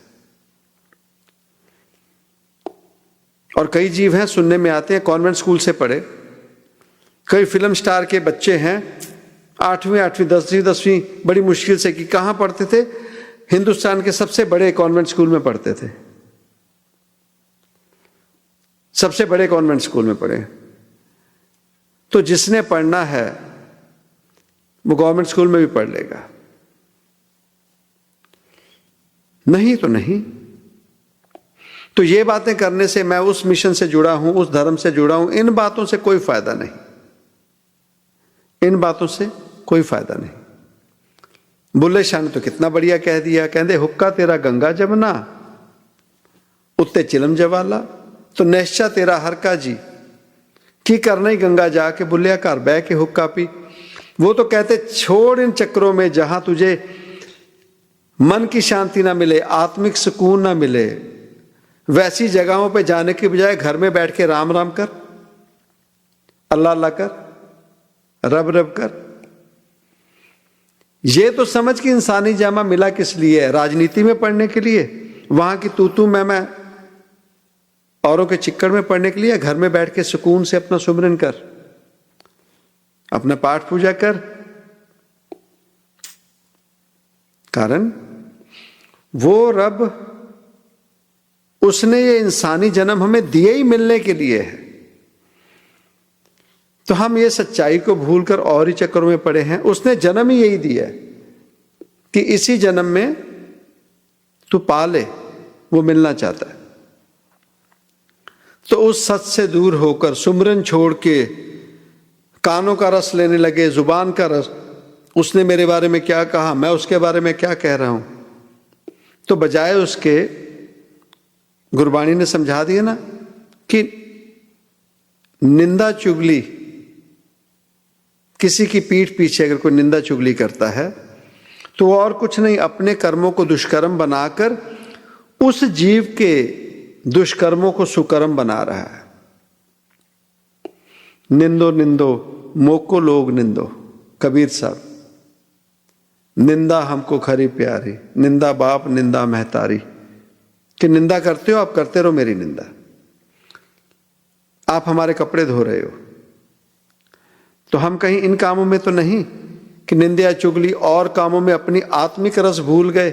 Speaker 1: और कई जीव हैं, सुनने में आते हैं, कॉन्वेंट स्कूल से पढ़े। कई फिल्म स्टार के बच्चे हैं, 8वीं 10वीं बड़ी मुश्किल से की। कहां पढ़ते थे? हिंदुस्तान के सबसे बड़े कॉन्वेंट स्कूल में पढ़ते थे, सबसे बड़े कॉन्वेंट स्कूल में पढ़े। तो जिसने पढ़ना है वो गवर्नमेंट स्कूल में भी पढ़ लेगा, नहीं तो नहीं। तो ये बातें करने से, मैं उस मिशन से जुड़ा हूं, उस धर्म से जुड़ा हूं, इन बातों से कोई फायदा नहीं, इन बातों से कोई फायदा नहीं। बुल्ले शाह ने तो कितना बढ़िया कह दिया, कहते हुक्का तेरा गंगा जमुना उत्ते चिलम जवाला, तो निश्चा तेरा हर का जी की करना ही गंगा जाके बुल्लिया घर बह के हुक्का पी। वो तो कहते छोड़ इन चक्रों में जहां तुझे मन की शांति ना मिले, आत्मिक सुकून ना मिले, वैसी जगहों पे जाने के बजाय घर में बैठ के राम राम कर, अल्लाह अल्लाह कर, रब रब कर। ये तो समझ कि इंसानी जामा मिला किस लिए है? राजनीति में पढ़ने के लिए, वहां की तू मैं औरों के चिक्कड़ में पढ़ने के लिए? घर में बैठ के सुकून से अपना सुमरन कर, अपना पाठ पूजा कर। कारण वो रब, उसने ये इंसानी जन्म हमें दिए ही मिलने के लिए है। तो हम ये सच्चाई को भूलकर और ही चक्करों में पड़े हैं। उसने जन्म ही यही दिया है कि इसी जन्म में तू पा ले, वो मिलना चाहता है। तो उस सच से दूर होकर सुमरन छोड़ के कानों का रस लेने लगे, जुबान का रस, उसने मेरे बारे में क्या कहा, मैं उसके बारे में क्या कह रहा हूं। तो बजाय उसके, गुरबाणी ने समझा दिया ना कि निंदा चुगली, किसी की पीठ पीछे अगर कोई निंदा चुगली करता है तो वो और कुछ नहीं, अपने कर्मों को दुष्कर्म बनाकर उस जीव के दुष्कर्मों को सुकर्म बना रहा है। निंदो निंदो मोको लोग निंदो, कबीर साहब। निंदा हमको खरी प्यारी, निंदा बाप निंदा महतारी। कि निंदा करते हो आप, करते रहो मेरी निंदा। आप हमारे कपड़े धो रहे हो, तो हम कहीं इन कामों में तो नहीं कि निंदा चुगली और कामों में अपनी आत्मिक रस भूल गए,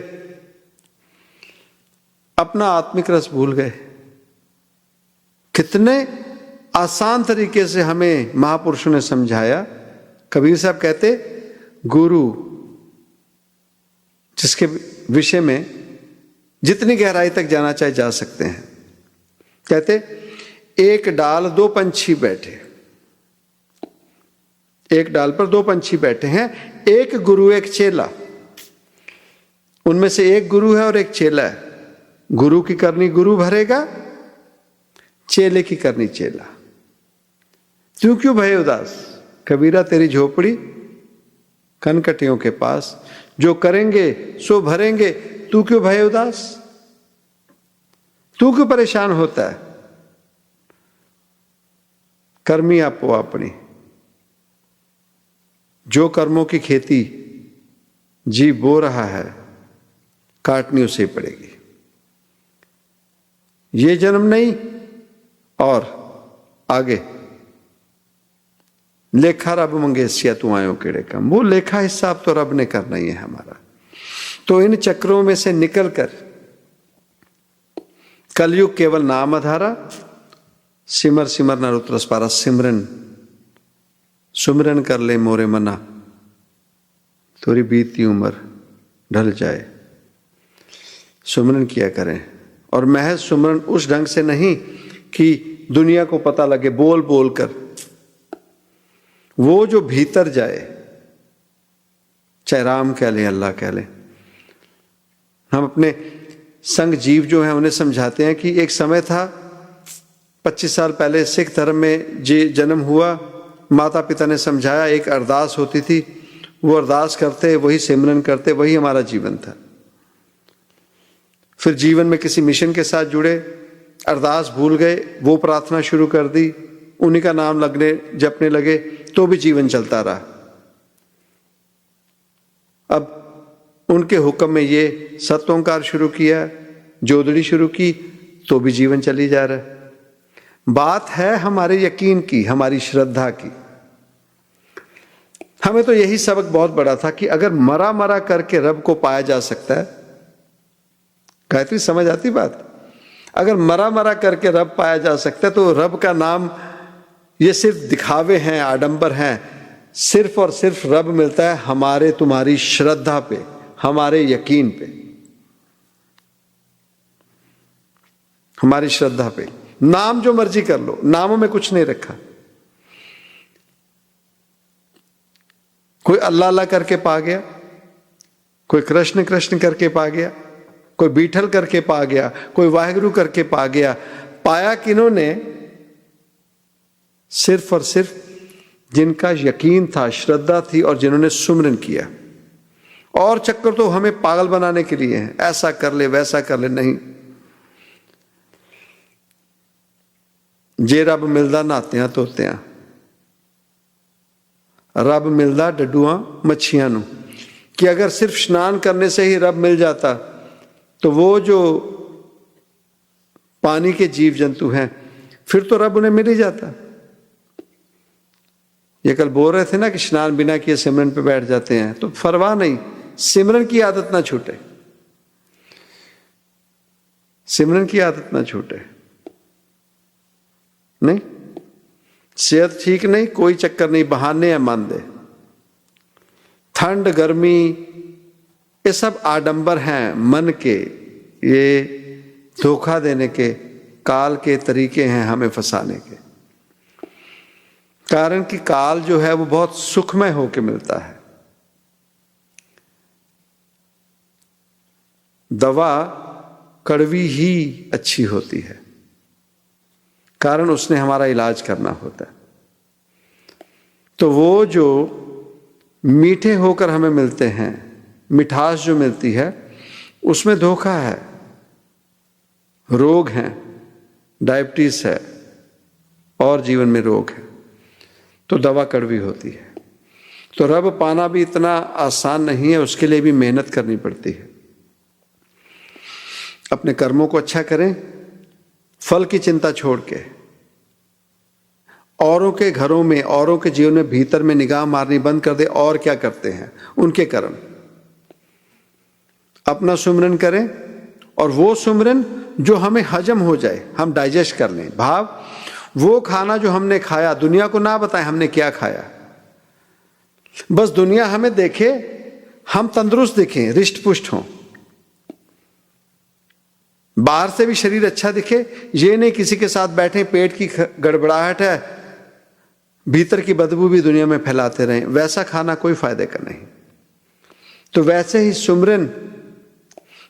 Speaker 1: अपना आत्मिक रस भूल गए। कितने आसान तरीके से हमें महापुरुषों ने समझाया। कबीर साहब कहते, गुरु जिसके विषय में जितनी गहराई तक जाना चाहे जा सकते हैं। कहते, एक डाल दो पंछी बैठे, एक डाल पर दो पंछी बैठे हैं, एक गुरु एक चेला। उनमें से एक गुरु है और एक चेला है। गुरु की करनी गुरु भरेगा, चेले की करनी चेला। तू क्यों भय उदास, कबीरा तेरी झोपड़ी कनकटियों के पास, जो करेंगे सो भरेंगे, तू क्यों भय उदास, तू क्यों परेशान होता है। कर्मी आपो अपनी, जो कर्मों की खेती जी बो रहा है, काटनी उसे पड़ेगी। ये जन्म नहीं और आगे। लेखा रब मंगेसिया तू आयो केड़े कम, वो लेखा हिसाब तो रब ने करना ही है हमारा। तो इन चक्रों में से निकलकर कलयुग केवल नाम आधारा, सिमर सिमर नर उतरस पारा। सिमरन सुमरन कर ले मोरे मना, थोड़ी बीती उम्र ढल जाए। सुमरन किया करें, और महज सुमरन उस ढंग से नहीं कि दुनिया को पता लगे बोल बोल कर, वो जो भीतर जाए, चाहे राम कह लें अल्लाह कह लें। हम अपने संग जीव जो हैं उन्हें समझाते हैं कि एक समय था 25 साल पहले सिख धर्म में जन्म हुआ, माता पिता ने समझाया, एक अरदास होती थी, वो अरदास करते, वही सिमरन करते, वही हमारा जीवन था। फिर जीवन में किसी मिशन के साथ जुड़े, अरदास भूल गए, वो प्रार्थना शुरू कर दी, उन्हीं का नाम लगने जपने लगे, तो भी जीवन चलता रहा। अब उनके हुक्म में ये सत्ओंकार शुरू किया, जोदड़ी शुरू की, तो भी जीवन चली जा रहा है। बात है हमारे यकीन की, हमारी श्रद्धा की। हमें तो यही सबक बहुत बड़ा था कि अगर मरा मरा करके रब को पाया जा सकता है, गायत्री समझ आती बात, अगर मरा मरा करके रब पाया जा सकता है, तो रब का नाम ये सिर्फ दिखावे हैं, आडंबर हैं। सिर्फ और सिर्फ रब मिलता है हमारे तुम्हारी श्रद्धा पे, हमारे यकीन पे, हमारी श्रद्धा पे। नाम जो मर्जी कर लो, नामों में कुछ नहीं रखा। कोई अल्लाह अल्लाह करके पा गया, कोई कृष्ण कृष्ण करके पा गया, कोई बीठल करके पा गया, कोई वाहिगुरु करके पा गया। पाया किन्होंने? सिर्फ और सिर्फ जिनका यकीन था, श्रद्धा थी, और जिन्होंने सुमरन किया। और चक्कर तो हमें पागल बनाने के लिए है, ऐसा कर ले वैसा कर ले, नहीं। जे रब मिलदा नहातियां धोतियां, रब मिलदा डड्डुआं मच्छियां नूं। कि अगर सिर्फ स्नान करने से ही रब मिल जाता, तो वो जो पानी के जीव जंतु हैं, फिर तो रब उन्हें मिल ही जाता। ये कल बोल रहे थे ना कि स्नान बिना किए सिमरन पे बैठ जाते हैं, तो परवाह नहीं, सिमरन की आदत ना छूटे, सिमरन की आदत ना छूटे। नहीं, सेहत ठीक नहीं, कोई चक्कर नहीं, बहाने हैं मान दे। ठंड गर्मी ये सब आडंबर हैं मन के, ये धोखा देने के काल के तरीके हैं हमें फंसाने के। कारण कि काल जो है वो बहुत सुखमय होकर मिलता है। दवा कड़वी ही अच्छी होती है, कारण उसने हमारा इलाज करना होता है। तो वो जो मीठे होकर हमें मिलते हैं, मिठास जो मिलती है, उसमें धोखा है, रोग हैं, डायबिटीज है और जीवन में रोग है, तो दवा कड़वी होती है। तो रब पाना भी इतना आसान नहीं है, उसके लिए भी मेहनत करनी पड़ती है। अपने कर्मों को अच्छा करें, फल की चिंता छोड़ के, औरों के घरों में, औरों के जीवन में भीतर में निगाह मारनी बंद कर दे। और क्या करते हैं उनके कर्म, अपना सुमरन करें, और वो सुमरन जो हमें हजम हो जाए, हम डाइजेस्ट कर लें। भाव वो खाना जो हमने खाया, दुनिया को ना बताएं हमने क्या खाया, बस दुनिया हमें देखे, हम तंदुरुस्त दिखें, रिष्ट पुष्ट हों, बाहर से भी शरीर अच्छा दिखे। ये नहीं किसी के साथ बैठे, पेट की गड़बड़ाहट है, भीतर की बदबू भी दुनिया में फैलाते रहें, वैसा खाना कोई फायदे का नहीं। तो वैसे ही सुमरन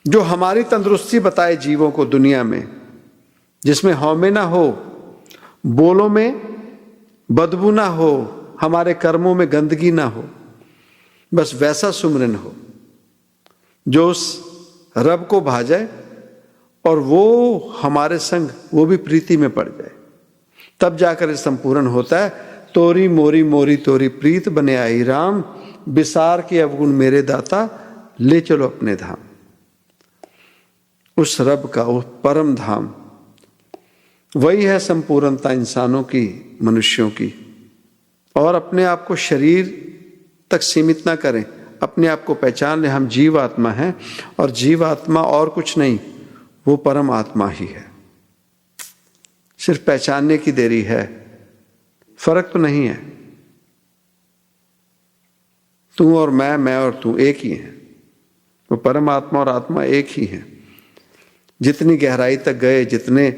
Speaker 1: जो हमारी तंदुरुस्ती बताए जीवों को दुनिया में, जिसमें हौमे ना हो, बोलों में बदबू ना हो, हमारे कर्मों में गंदगी ना हो, बस वैसा सुमरन हो जो उस रब को भा जाए और वो हमारे संग, वो भी प्रीति में पड़ जाए। तब जाकर ये संपूर्ण होता है। तोरी मोरी मोरी तोरी प्रीत बने आई राम, विसार के अवगुण मेरे दाता, ले चलो अपने धाम। उस रब का वो परम धाम, वही है संपूर्णता इंसानों की, मनुष्यों की। और अपने आप को शरीर तक सीमित ना करें, अपने आप को पहचान लें, हम जीव आत्मा हैं, और जीव आत्मा और कुछ नहीं, वो परम आत्मा ही है। सिर्फ पहचानने की देरी है, फर्क तो नहीं है। तू और मैं और तू एक ही हैं। वो परम आत्मा और आत्मा एक ही हैं। जितनी गहराई तक गए, जितने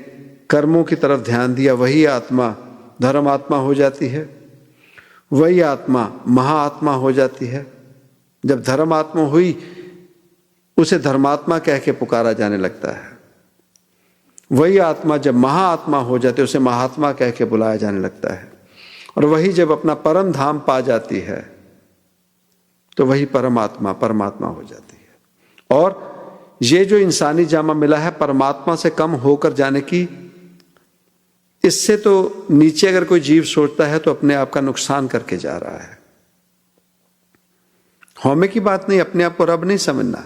Speaker 1: कर्मों की तरफ ध्यान दिया, वही आत्मा धर्मात्मा हो जाती है, वही आत्मा महाआत्मा हो जाती है। जब धर्मात्मा हुई, उसे धर्मात्मा कह के पुकारा जाने लगता है। वही आत्मा जब महाआत्मा हो जाती है, उसे महात्मा कह के बुलाया जाने लगता है। और वही जब अपना परम धाम पा जाती है, तो वही परमात्मा परमात्मा हो जाती है। और ये जो इंसानी जामा मिला है परमात्मा से कम होकर जाने की, इससे तो नीचे अगर कोई जीव सोचता है तो अपने आप का नुकसान करके जा रहा है। हौमे की बात नहीं, अपने आप को रब नहीं समझना,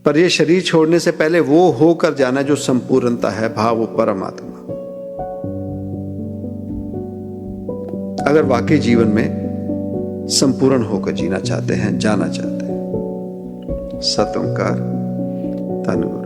Speaker 1: पर यह शरीर छोड़ने से पहले वो होकर जाना जो संपूर्णता है, भाव वो परमात्मा। अगर वाकई जीवन में संपूर्ण होकर जीना चाहते हैं, जाना चाहते हैं। सत ओंकार, धन्यवाद।